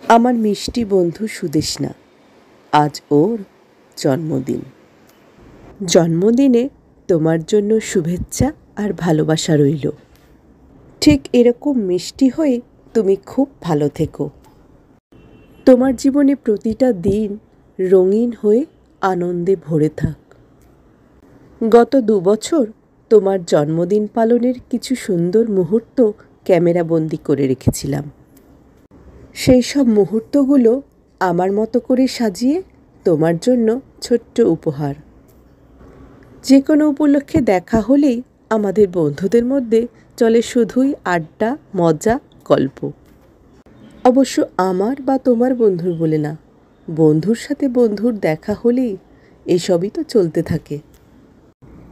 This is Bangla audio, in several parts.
আমার মিষ্টি বন্ধু সুদেষ্ণা, আজ ওর জন্মদিন। জন্মদিনে তোমার জন্য শুভেচ্ছা আর ভালোবাসা রইল। ঠিক এরকম মিষ্টি হয়ে তুমি খুব ভালো থেকো। তোমার জীবনে প্রতিটা দিন রঙিন হয়ে আনন্দে ভরে থাক। গত 2 বছর তোমার জন্মদিন পালনের কিছু সুন্দর মুহূর্ত ক্যামেরাবন্দি করে রেখেছিলাম। সেই সব মুহূর্তগুলো আমার মতো করে সাজিয়ে তোমার জন্য ছোট্ট উপহার। যে কোনো উপলক্ষে দেখা হলেই আমাদের বন্ধুদের মধ্যে চলে শুধুই আড্ডা, মজা, গল্প। অবশ্য আমার বা তোমার বন্ধুর বলে না, বন্ধুর সাথে বন্ধুর দেখা হলেই এসবই তো চলতে থাকে।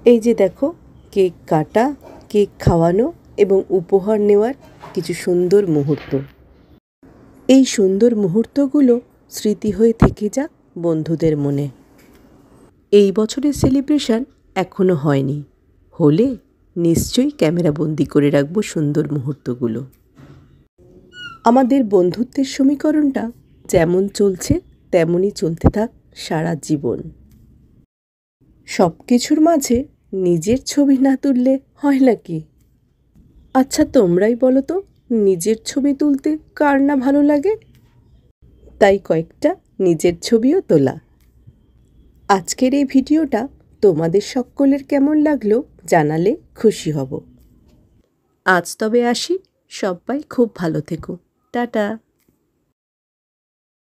এই যে দেখো, কেক কাটা, কেক খাওয়ানো এবং উপহার নেওয়ার কিছু সুন্দর মুহূর্ত। এই সুন্দর মুহূর্তগুলো স্মৃতি হয়ে থেকে যাক বন্ধুদের মনে। এই বছরের সেলিব্রেশন এখনও হয়নি, হলে নিশ্চয়ই ক্যামেরাবন্দি করে রাখবো সুন্দর মুহূর্তগুলো। আমাদের বন্ধুত্বের সমীকরণটা যেমন চলছে তেমনই চলতে থাক সারা জীবন। সব কিছুর মাঝে নিজের ছবি না তুললে হয় নাকি? আচ্ছা, তোমরাই বলো তো, নিজের ছবি তুলতে কার না ভালো লাগে? তাই কয়েকটা নিজের ছবিও তোলা। আজকের এই ভিডিওটা তোমাদের সকলের কেমন লাগলো জানালে খুশি হব। আজ তবে আসি, সবাই খুব ভালো থেকো। টাটা।